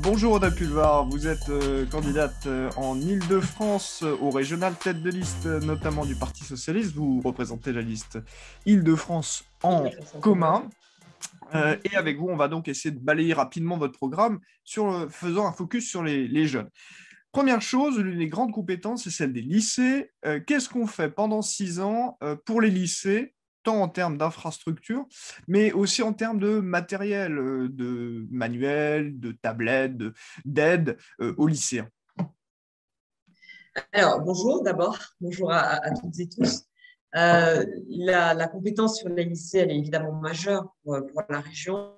Bonjour Oda Pulvar, vous êtes candidate en Île-de-France au régional tête de liste notamment du Parti Socialiste. Vous représentez la liste Île-de-France en commun. Et avec vous, on va donc essayer de balayer rapidement votre programme faisant un focus sur les jeunes. Première chose, l'une des grandes compétences, c'est celle des lycées. Qu'est-ce qu'on fait pendant 6 ans pour les lycées, tant en termes d'infrastructures, mais aussi en termes de matériel, de manuels, de tablettes, d'aide aux lycéens? Alors, bonjour d'abord, bonjour à toutes et tous. La compétence sur les lycées, elle est évidemment majeure pour la région.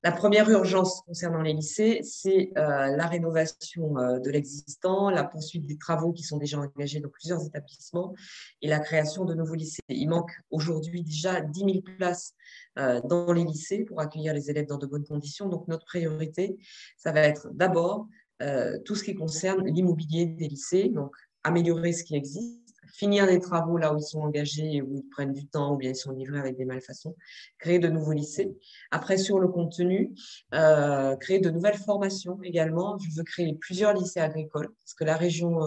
La première urgence concernant les lycées, c'est la rénovation de l'existant, la poursuite des travaux qui sont déjà engagés dans plusieurs établissements et la création de nouveaux lycées. Il manque aujourd'hui déjà 10 000 places dans les lycées pour accueillir les élèves dans de bonnes conditions. Donc, notre priorité, ça va être d'abord tout ce qui concerne l'immobilier des lycées, donc améliorer ce qui existe, finir les travaux là où ils sont engagés, où ils prennent du temps, ou bien ils sont livrés avec des malfaçons, créer de nouveaux lycées. Après, sur le contenu, créer de nouvelles formations également. Je veux créer plusieurs lycées agricoles, parce que la région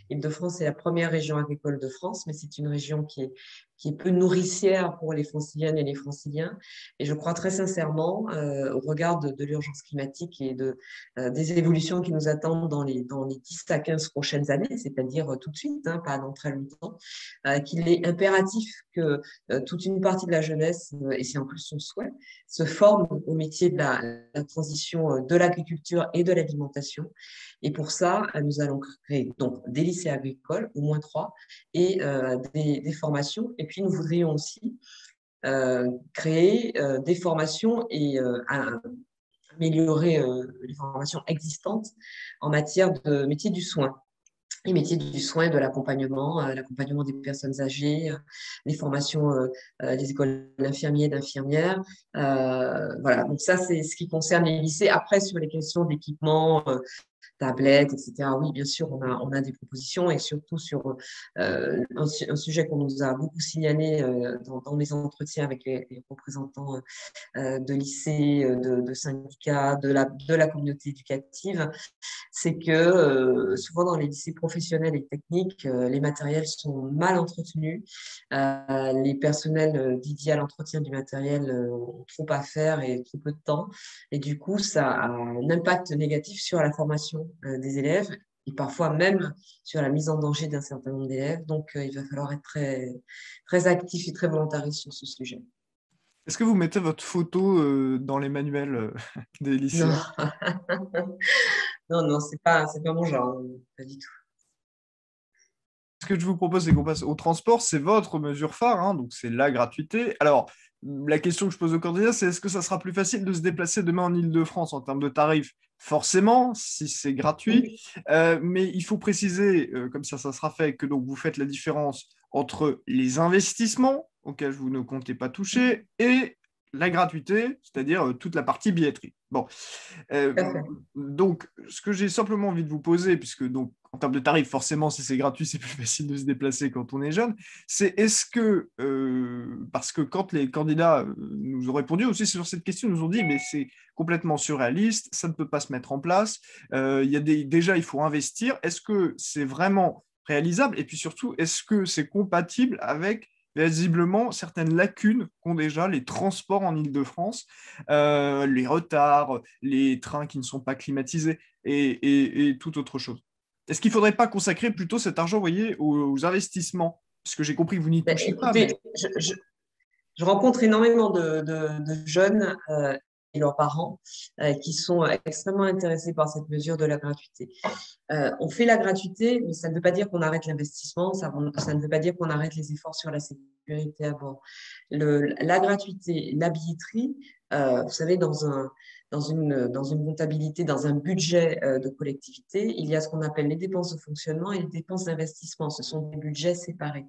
Île-de-France est la première région agricole de France, mais c'est une région qui est peu nourricière pour les franciliennes et les franciliens. Et je crois très sincèrement, au regard de l'urgence climatique et des évolutions qui nous attendent dans les 10 à 15 prochaines années, c'est-à-dire tout de suite, hein, pas dans très longtemps, qu'il est impératif que toute une partie de la jeunesse, et c'est en plus son souhait, se forme au métier de la transition de l'agriculture et de l'alimentation. Et pour ça, nous allons créer donc des lycées agricoles, au moins 3, et des formations. Et puis, nous voudrions aussi créer des formations et améliorer les formations existantes en matière de métier du soin. Les métiers du soin, de l'accompagnement des personnes âgées, les formations, les écoles d'infirmiers et d'infirmières. Voilà, donc ça, c'est ce qui concerne les lycées. Après, sur les questions d'équipement, tablettes, etc. Oui, bien sûr, on a des propositions et surtout sur un sujet qu'on nous a beaucoup signalé dans les entretiens avec les représentants de lycées, de syndicats, de la communauté éducative, c'est que souvent dans les lycées professionnels et techniques, les matériels sont mal entretenus. Les personnels dédiés à l'entretien du matériel ont trop à faire et trop peu de temps. Et du coup, ça a un impact négatif sur la formation des élèves et parfois même sur la mise en danger d'un certain nombre d'élèves. Donc, il va falloir être très, très actif et très volontariste sur ce sujet. Est-ce que vous mettez votre photo dans les manuels des Non, lycéens? non, c'est pas mon genre, pas du tout. Ce que je vous propose, c'est qu'on passe au transport. C'est votre mesure phare, hein, donc c'est la gratuité. Alors, la question que je pose aux candidats, c'est est-ce que ça sera plus facile de se déplacer demain en Île-de-France en termes de tarifs? Forcément, si c'est gratuit. Mais il faut préciser, comme ça sera fait, que donc vous faites la différence entre les investissements auxquels vous ne comptez pas toucher et la gratuité, c'est-à-dire toute la partie billetterie. Bon, Tout à fait. donc, ce que j'ai simplement envie de vous poser, puisque donc, en termes de tarifs, forcément, si c'est gratuit, c'est plus facile de se déplacer quand on est jeune, c'est est-ce que, parce que quand les candidats nous ont répondu aussi sur cette question, ils nous ont dit, mais c'est complètement surréaliste, ça ne peut pas se mettre en place, déjà, il faut investir, est-ce que c'est vraiment réalisable? Et puis surtout, est-ce que c'est compatible avec visiblement certaines lacunes qu'ont déjà les transports en Île-de-France, les retards, les trains qui ne sont pas climatisés et toute autre chose. Est-ce qu'il ne faudrait pas consacrer plutôt cet argent, vous voyez, aux investissements? Parce que j'ai compris que vous n'y Ben, touchez pas, écoutez, mais je rencontre énormément de jeunes et leurs parents qui sont extrêmement intéressés par cette mesure de la gratuité. On fait la gratuité, mais ça ne veut pas dire qu'on arrête l'investissement, ça ne veut pas dire qu'on arrête les efforts sur la sécurité à bord. La gratuité, la billetterie, vous savez, dans une comptabilité, dans un budget de collectivité, il y a ce qu'on appelle les dépenses de fonctionnement et les dépenses d'investissement. Ce sont des budgets séparés.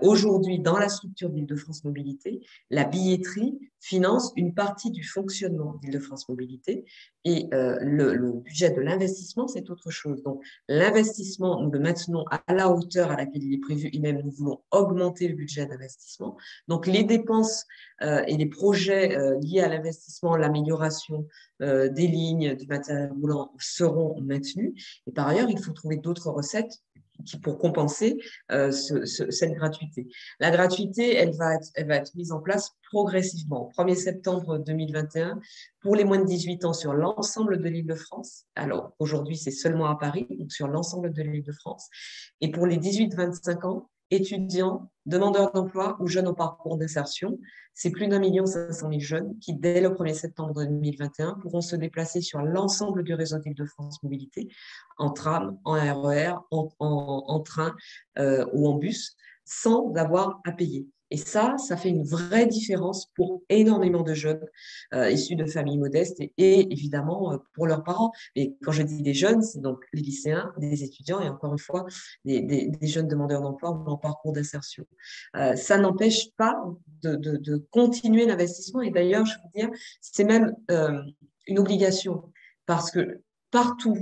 Aujourd'hui, dans la structure d'Île-de-France Mobilité, la billetterie finance une partie du fonctionnement d'Île-de-France Mobilité et le budget de l'investissement, c'est autre chose. Donc, l'investissement, nous le maintenons à la hauteur à laquelle il est prévu et même nous voulons augmenter le budget d'investissement. Donc, les dépenses et les projets liés à l'investissement, l'amélioration l'installation des lignes, du matériel roulant seront maintenues. Et par ailleurs, il faut trouver d'autres recettes pour compenser cette gratuité. La gratuité, elle va être mise en place progressivement. Au 1er septembre 2021, pour les moins de 18 ans sur l'ensemble de l'Île-de-France. Alors, aujourd'hui, c'est seulement à Paris, donc sur l'ensemble de l'Île-de-France. Et pour les 18-25 ans, étudiants, demandeurs d'emploi ou jeunes en parcours d'insertion, c'est plus d'1,5 million de jeunes qui, dès le 1er septembre 2021, pourront se déplacer sur l'ensemble du réseau d'Île-de-France Mobilité, en tram, en RER, en train ou en bus, sans avoir à payer. Et ça fait une vraie différence pour énormément de jeunes issus de familles modestes et évidemment pour leurs parents. Et quand je dis des jeunes, c'est donc les lycéens, des étudiants et encore une fois, des jeunes demandeurs d'emploi ou en parcours d'insertion. Ça n'empêche pas de continuer l'investissement. Et d'ailleurs, je veux dire, c'est même une obligation parce que partout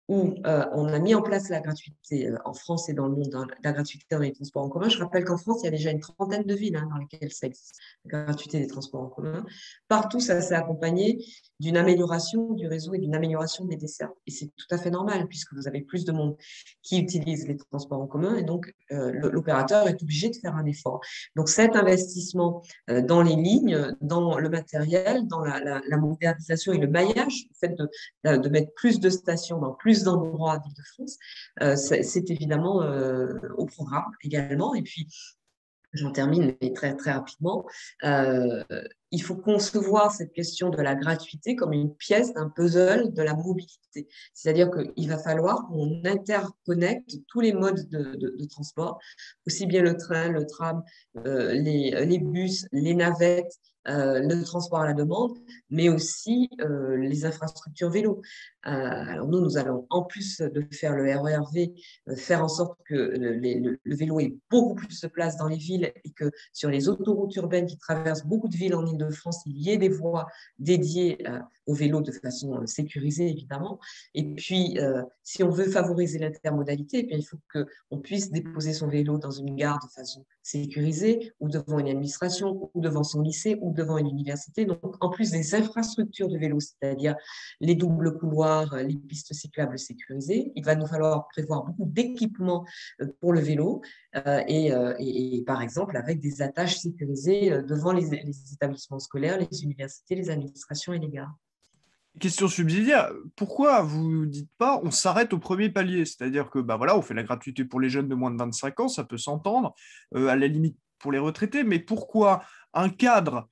où on a mis en place la gratuité en France et dans le monde, hein, la gratuité dans les transports en commun. Je rappelle qu'en France, il y a déjà une trentaine de villes dans lesquelles ça existe, la gratuité des transports en commun. Partout, ça s'est accompagné d'une amélioration du réseau et d'une amélioration des dessertes. Et c'est tout à fait normal puisque vous avez plus de monde qui utilise les transports en commun et donc l'opérateur est obligé de faire un effort. Donc cet investissement dans les lignes, dans le matériel, dans la modernisation et le maillage, le fait de mettre plus de stations dans plus d'endroits d'Île-de-France, c'est évidemment au programme également. Et puis, j'en termine, mais très, très rapidement. Il faut concevoir cette question de la gratuité comme une pièce d'un puzzle de la mobilité. C'est-à-dire qu'il va falloir qu'on interconnecte tous les modes de transport, aussi bien le train, le tram, les bus, les navettes, le transport à la demande, mais aussi les infrastructures vélo. Alors nous allons, en plus de faire le RERV, faire en sorte que le vélo ait beaucoup plus de place dans les villes et que sur les autoroutes urbaines qui traversent beaucoup de villes en Île-de-France, il y ait des voies dédiées au vélo de façon sécurisée, évidemment. Et puis, si on veut favoriser l'intermodalité, eh bien, il faut qu'on puisse déposer son vélo dans une gare de façon sécurisée ou devant une administration ou devant son lycée ou devant une université. Donc, en plus des infrastructures de vélo, c'est-à-dire les doubles couloirs, les pistes cyclables sécurisées, il va nous falloir prévoir beaucoup d'équipements pour le vélo et par exemple avec des attaches sécurisées devant les établissements scolaires, les universités, les administrations et les gares. Question subsidiaire, pourquoi vous ne dites pas on s'arrête au premier palier? C'est-à-dire que bah voilà, on fait la gratuité pour les jeunes de moins de 25 ans, ça peut s'entendre, à la limite pour les retraités, mais pourquoi un cadre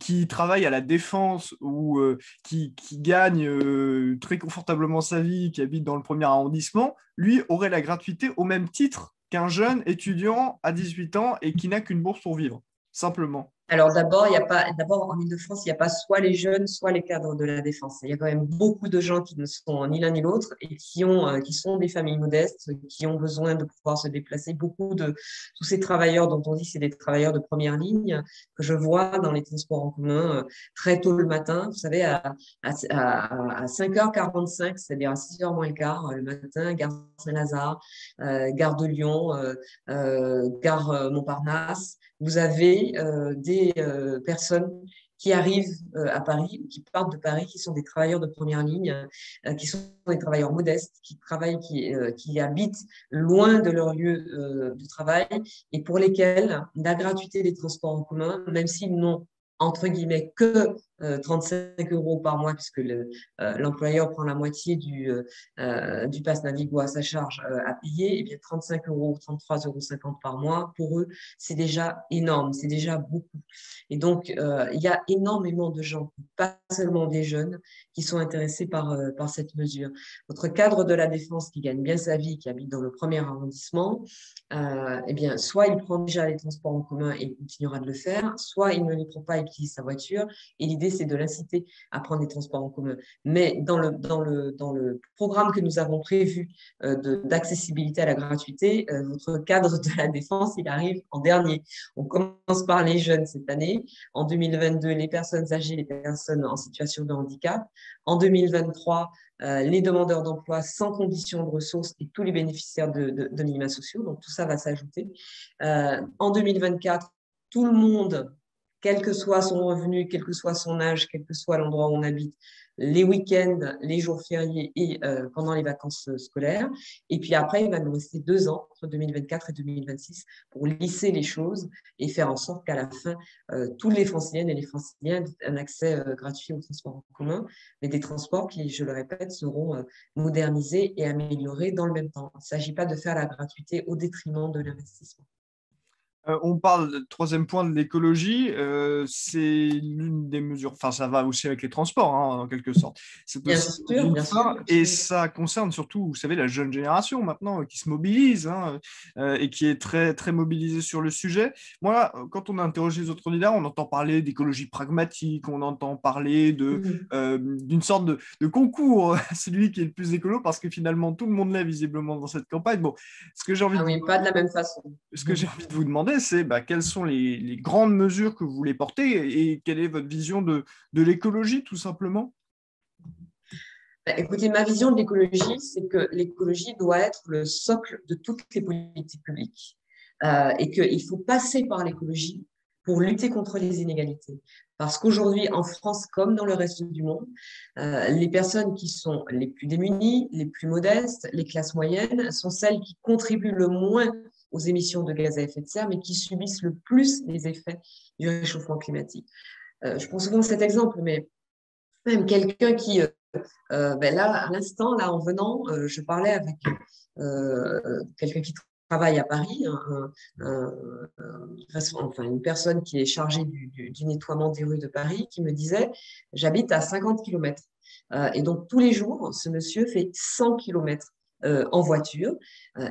qui travaille à la défense ou qui gagne très confortablement sa vie, qui habite dans le premier arrondissement, lui aurait la gratuité au même titre qu'un jeune étudiant à 18 ans et qui n'a qu'une bourse pour vivre, simplement? Alors d'abord en Île-de-France, il n'y a pas soit les jeunes, soit les cadres de la défense. Il y a quand même beaucoup de gens qui ne sont ni l'un ni l'autre et qui sont des familles modestes, qui ont besoin de pouvoir se déplacer. Beaucoup de tous ces travailleurs dont on dit que c'est des travailleurs de première ligne que je vois dans les transports en commun très tôt le matin. Vous savez, à 5h45, c'est-à-dire à 6h moins le quart le matin, gare Saint-Lazare, gare de Lyon, gare Montparnasse. Vous avez des personnes qui arrivent à Paris ou qui partent de Paris, qui sont des travailleurs de première ligne, qui sont des travailleurs modestes, qui travaillent, qui habitent loin de leur lieu de travail et pour lesquels la gratuité des transports en commun, même s'ils n'ont entre guillemets que 35 euros par mois, puisque l'employeur prend la moitié du pass Navigo à sa charge à payer, et bien 35 euros, 33,50 € par mois, pour eux, c'est déjà énorme, c'est déjà beaucoup. Et donc, il y a énormément de gens, pas seulement des jeunes, qui sont intéressés par cette mesure. Notre cadre de la défense qui gagne bien sa vie, qui habite dans le premier arrondissement, eh bien, soit il prend déjà les transports en commun et il continuera de le faire, soit il ne les prend pas et utilise sa voiture. Et l'idée, c'est de l'inciter à prendre les transports en commun. Mais dans le programme que nous avons prévu d'accessibilité à la gratuité, votre cadre de la défense, il arrive en dernier. On commence par les jeunes cette année. En 2022, les personnes âgées, les personnes en situation de handicap. En 2023, les demandeurs d'emploi sans condition de ressources et tous les bénéficiaires de minima sociaux. Donc, tout ça va s'ajouter. En 2024, tout le monde quel que soit son revenu, quel que soit son âge, quel que soit l'endroit où on habite, les week-ends, les jours fériés et pendant les vacances scolaires. Et puis après, il va nous rester 2 ans, entre 2024 et 2026, pour lisser les choses et faire en sorte qu'à la fin, tous les Franciliennes et les Franciliens aient un accès gratuit aux transports en commun, mais des transports qui, je le répète, seront modernisés et améliorés dans le même temps. Il ne s'agit pas de faire la gratuité au détriment de l'investissement. On parle, troisième point, de l'écologie. C'est l'une des mesures, enfin ça va aussi avec les transports, hein, en quelque sorte. C'est Bien aussi une sûr, mesure bien sûr. phare, et ça concerne surtout, vous savez, la jeune génération maintenant qui se mobilise, hein, et qui est très, très mobilisée sur le sujet. Moi, quand on a interrogé les autres candidats, on entend parler d'écologie pragmatique, on entend parler d'une sorte de concours, celui qui est le plus écolo, parce que finalement tout le monde l'est visiblement dans cette campagne. Bon, ce que j'ai envie Ah de vous oui, pas de la même façon. ce que j'ai envie de vous demander, c'est quelles sont les grandes mesures que vous voulez porter et quelle est votre vision de l'écologie, tout simplement? Écoutez, ma vision de l'écologie, c'est que l'écologie doit être le socle de toutes les politiques publiques et qu'il faut passer par l'écologie pour lutter contre les inégalités. Parce qu'aujourd'hui, en France comme dans le reste du monde, les personnes qui sont les plus démunies, les plus modestes, les classes moyennes, sont celles qui contribuent le moins aux émissions de gaz à effet de serre, mais qui subissent le plus les effets du réchauffement climatique. Je prends souvent cet exemple, mais même quelqu'un qui là, à l'instant, là, en venant, je parlais avec quelqu'un qui travaille à Paris, enfin, une personne qui est chargée du nettoiement des rues de Paris, qui me disait, j'habite à 50 km. Et donc, tous les jours, ce monsieur fait 100 km en voiture.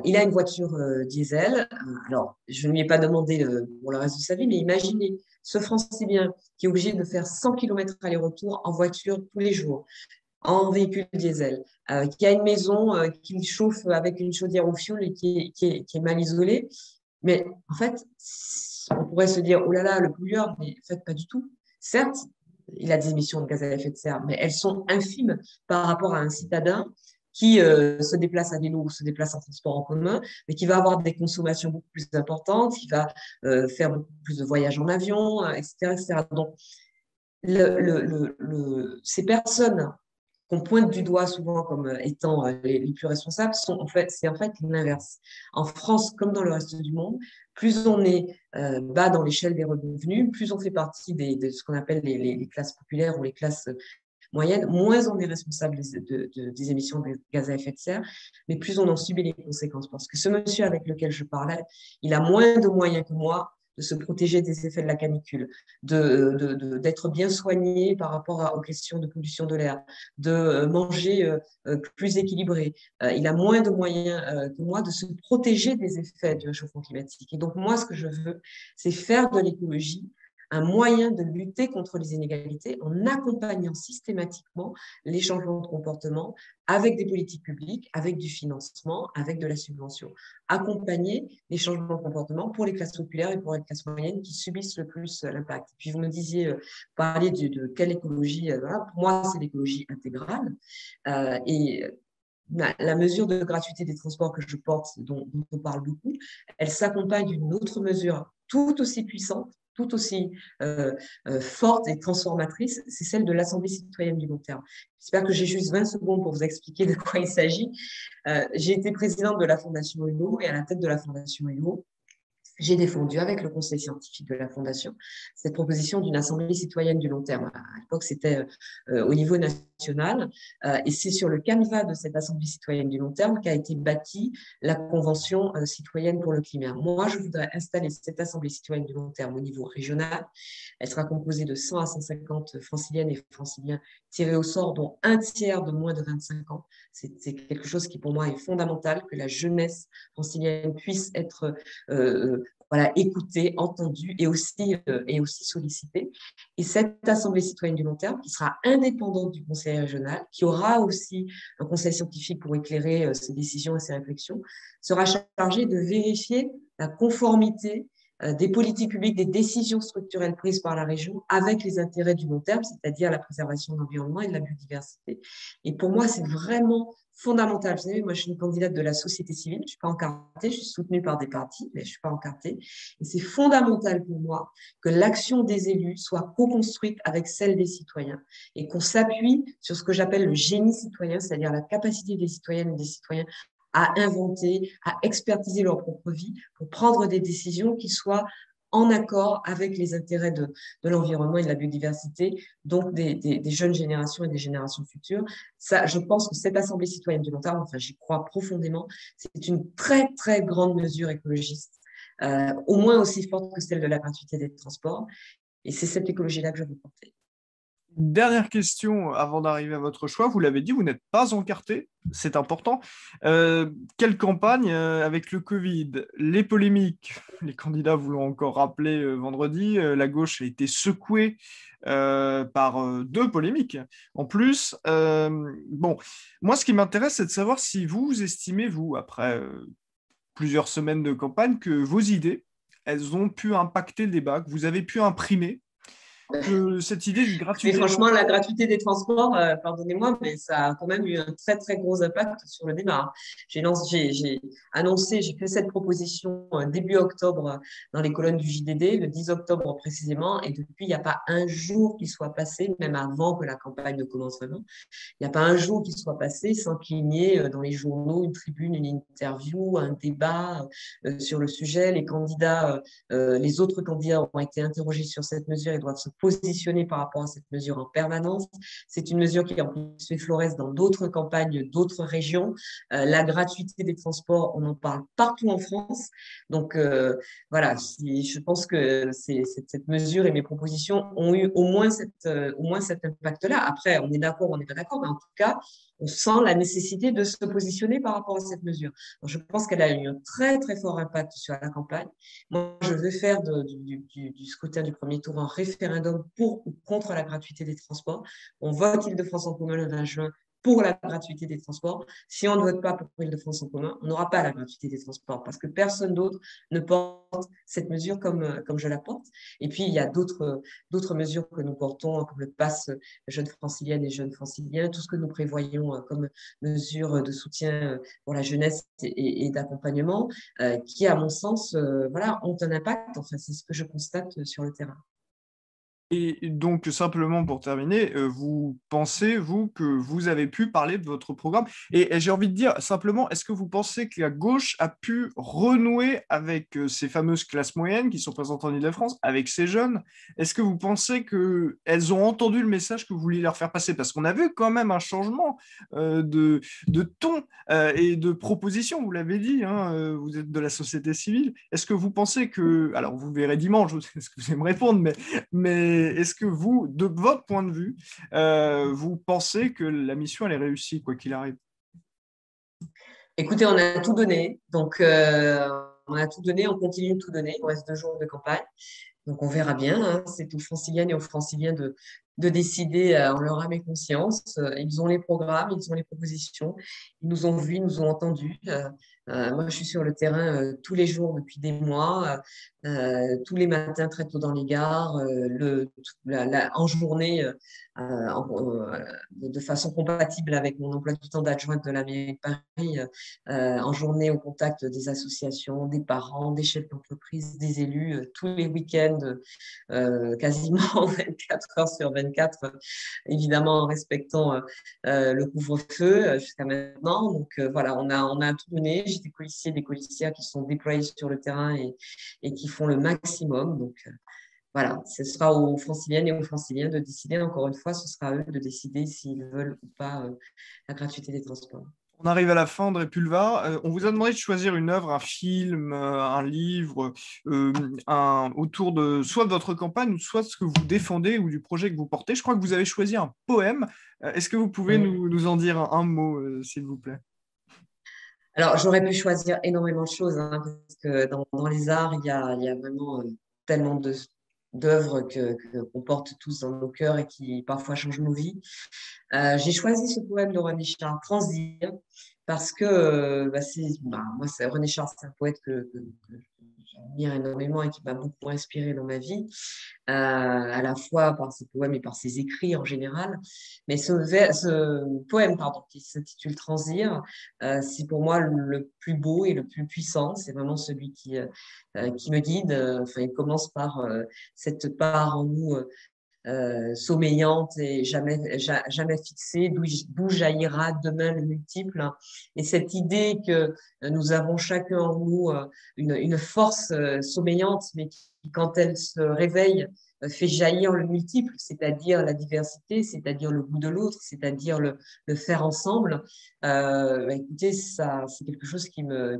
Il a une voiture diesel. Alors, je ne lui ai pas demandé pour le reste de sa vie, mais imaginez ce Francilien qui est obligé de faire 100 km aller-retour en voiture tous les jours, en véhicule diesel, qui a une maison qu'il chauffe avec une chaudière au fioul et qui est mal isolée. Mais en fait, on pourrait se dire, oh là là, le pollueur, mais en fait, pas du tout. Certes, il a des émissions de gaz à effet de serre, mais elles sont infimes par rapport à un citadin qui se déplace à vélo ou se déplace en transport en commun, mais qui va avoir des consommations beaucoup plus importantes, qui va faire beaucoup plus de voyages en avion, etc., etc. Donc, ces personnes qu'on pointe du doigt souvent comme étant les plus responsables, c'est en fait l'inverse. En France, comme dans le reste du monde, plus on est bas dans l'échelle des revenus, plus on fait partie de ce qu'on appelle les classes populaires ou les classes moyennes, moins on est responsable des émissions de gaz à effet de serre, mais plus on en subit les conséquences. Parce que ce monsieur avec lequel je parlais, il a moins de moyens que moi de se protéger des effets de la canicule, d'être bien soigné par rapport aux questions de pollution de l'air, de manger plus équilibré. Il a moins de moyens que moi de se protéger des effets du réchauffement climatique. Et donc, moi, ce que je veux, c'est faire de l'écologie un moyen de lutter contre les inégalités en accompagnant systématiquement les changements de comportement avec des politiques publiques, avec du financement, avec de la subvention. Accompagner les changements de comportement pour les classes populaires et pour les classes moyennes qui subissent le plus l'impact. Puis vous me disiez, parler de quelle écologie, voilà. Pour moi, c'est l'écologie intégrale. Et la mesure de gratuité des transports que je porte, dont on parle beaucoup, elle s'accompagne d'une autre mesure tout aussi puissante, tout aussi forte et transformatrice, c'est celle de l'Assemblée citoyenne du long terme. J'espère que j'ai juste 20 secondes pour vous expliquer de quoi il s'agit. J'ai été présidente de la Fondation Hulot et à la tête de la Fondation Hulot, j'ai défendu avec le conseil scientifique de la Fondation cette proposition d'une assemblée citoyenne du long terme. À l'époque, c'était au niveau national et c'est sur le canevas de cette assemblée citoyenne du long terme qu'a été bâtie la Convention citoyenne pour le climat. Moi, je voudrais installer cette assemblée citoyenne du long terme au niveau régional. Elle sera composée de 100 à 150 franciliennes et franciliens tirés au sort, dont un tiers de moins de 25 ans. C'est quelque chose qui, pour moi, est fondamental, que la jeunesse francilienne puisse être voilà, écoutée, entendue et aussi sollicitée. Et cette Assemblée citoyenne du long terme, qui sera indépendante du Conseil régional, qui aura aussi un conseil scientifique pour éclairer ses décisions et ses réflexions, sera chargée de vérifier la conformité des politiques publiques, des décisions structurelles prises par la région avec les intérêts du long terme, c'est-à-dire la préservation de l'environnement et de la biodiversité. Et pour moi, c'est vraiment fondamental. Vous savez, moi, je suis une candidate de la société civile, je ne suis pas encartée, je suis soutenue par des partis, mais je ne suis pas encartée. Et c'est fondamental pour moi que l'action des élus soit co-construite avec celle des citoyens et qu'on s'appuie sur ce que j'appelle le génie citoyen, c'est-à-dire la capacité des citoyennes et des citoyens à inventer, à expertiser leur propre vie pour prendre des décisions qui soient en accord avec les intérêts de l'environnement et de la biodiversité, donc des jeunes générations et des générations futures. Ça, je pense que cette Assemblée citoyenne du long terme, enfin j'y crois profondément, c'est une très, très grande mesure écologiste, au moins aussi forte que celle de la gratuité des transports. Et c'est cette écologie-là que je veux porter. Dernière question avant d'arriver à votre choix. Vous l'avez dit, vous n'êtes pas encarté, c'est important. Quelle campagne avec le Covid, les polémiques, les candidats vous l'ont encore rappelé vendredi, la gauche a été secouée par deux polémiques. En plus, bon, moi ce qui m'intéresse, c'est de savoir si vous estimez, vous, après plusieurs semaines de campagne, que vos idées, elles ont pu impacter le débat, que vous avez pu imprimer que cette idée de Mais gratuité. franchement, la gratuité des transports, pardonnez-moi, mais ça a quand même eu un très, très gros impact sur le débat. J'ai annoncé, j'ai fait cette proposition début octobre dans les colonnes du JDD, le 10 octobre précisément, et depuis, il n'y a pas un jour qui soit passé, même avant que la campagne ne commence vraiment, il n'y a pas un jour qui soit passé sans qu'il n'y ait dans les journaux une tribune, une interview, un débat sur le sujet. Les candidats, les autres candidats ont été interrogés sur cette mesure et doivent se positionner par rapport à cette mesure en permanence. C'est une mesure qui en plus fait florès dans d'autres campagnes, d'autres régions. La gratuité des transports, on en parle partout en France. Donc voilà, je pense que cette mesure et mes propositions ont eu au moins cet impact-là. Après, on est d'accord, on n'est pas d'accord, mais en tout cas, on sent la nécessité de se positionner par rapport à cette mesure. Donc, je pense qu'elle a eu un très, très fort impact sur la campagne. Moi, je veux faire du scrutin du premier tour un référendum pour ou contre la gratuité des transports. On vote Île-de-France en commun le 20 juin pour la gratuité des transports. Si on ne vote pas pour Île-de-France en commun, on n'aura pas la gratuité des transports parce que personne d'autre ne porte cette mesure comme je la porte. Et puis, il y a d'autres mesures que nous portons, comme le pass jeunes franciliennes et jeunes franciliens, tout ce que nous prévoyons comme mesures de soutien pour la jeunesse et d'accompagnement, qui, à mon sens, voilà, ont un impact. Enfin, c'est ce que je constate sur le terrain. Et donc, simplement pour terminer, vous pensez, vous, que vous avez pu parler de votre programme? Et j'ai envie de dire, simplement, est-ce que vous pensez que la gauche a pu renouer avec ces fameuses classes moyennes qui sont présentes en Île-de-France, avec ces jeunes? Est-ce que vous pensez qu'elles ont entendu le message que vous vouliez leur faire passer? Parce qu'on a vu quand même un changement de ton et de proposition, vous l'avez dit, hein, vous êtes de la société civile. Est-ce que vous pensez que, alors vous verrez dimanche, est-ce que vous allez me répondre, mais est-ce que vous, de votre point de vue, vous pensez que la mission, elle est réussie, quoi qu'il arrive? Écoutez, on a tout donné. Donc, on a tout donné, on continue de tout donner. Il nous reste 2 jours de campagne. Donc, on verra bien, hein. C'est aux Franciliennes et aux Franciliens de décider en leur âme et conscience. Ils ont les programmes, ils ont les propositions. Ils nous ont vus, ils nous ont entendus. Moi, je suis sur le terrain tous les jours depuis des mois, tous les matins très tôt dans les gares, en journée, de façon compatible avec mon emploi du temps d'adjointe de la mairie de Paris, en journée au contact des associations, des parents, des chefs d'entreprise, des élus, tous les week-ends, quasiment 24 heures sur 24, évidemment en respectant le couvre-feu jusqu'à maintenant. Donc voilà, on a tout donné. J'ai des policiers, des policières qui sont déployés sur le terrain et qui font le maximum. Donc voilà, ce sera aux Franciliennes et aux Franciliens de décider. Encore une fois, ce sera à eux de décider s'ils veulent ou pas la gratuité des transports. On arrive à la fin, André Pulvar. On vous a demandé de choisir une œuvre, un film, un livre, autour de soit de votre campagne, ou soit de ce que vous défendez ou du projet que vous portez. Je crois que vous avez choisi un poème. Est-ce que vous pouvez Oui. nous en dire un mot, s'il vous plaît? Alors, j'aurais pu choisir énormément de choses, hein, parce que dans les arts, il y a vraiment tellement d'œuvres qu'on porte tous dans nos cœurs et qui parfois changent nos vies. J'ai choisi ce poème de René Char, Transir, parce que moi, René Char, c'est un poète que j'admire énormément et qui m'a beaucoup inspiré dans ma vie, à la fois par ses poèmes et par ses écrits en général. Mais ce poème, pardon, qui s'intitule Transir, c'est pour moi le plus beau et le plus puissant. C'est vraiment celui qui me guide. Enfin, il commence par cette part en nous sommeillante et jamais fixée, d'où jaillira demain le multiple. Et cette idée que nous avons chacun en nous une force sommeillante, mais qui, quand elle se réveille, fait jaillir le multiple, c'est-à-dire la diversité, c'est-à-dire le goût de l'autre, c'est-à-dire le faire ensemble. Écoutez, ça, c'est quelque chose qui me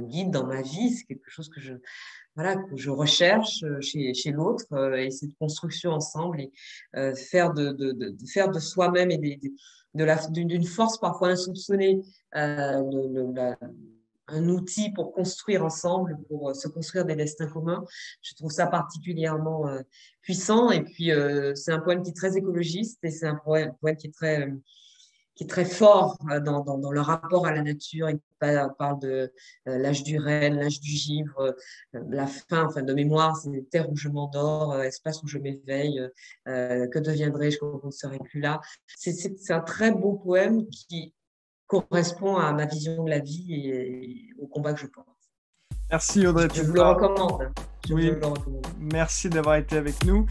guide dans ma vie, c'est quelque chose que je recherche chez l'autre, et cette construction ensemble et faire faire de soi-même et d'une force parfois insoupçonnée un outil pour construire ensemble, pour se construire des destins communs. Je trouve ça particulièrement puissant. Et puis, c'est un poème qui est très écologiste et c'est un poème qui est très fort dans le rapport à la nature. Il parle de l'âge du renne, l'âge du givre, la fin, enfin, de mémoire, c'est terre où je m'endors, espace où je m'éveille, que deviendrai-je quand on ne serait plus là. C'est un très beau poème qui correspond à ma vision de la vie et au combat que je porte. Merci Audrey Je vous le recommande. Merci d'avoir été avec nous.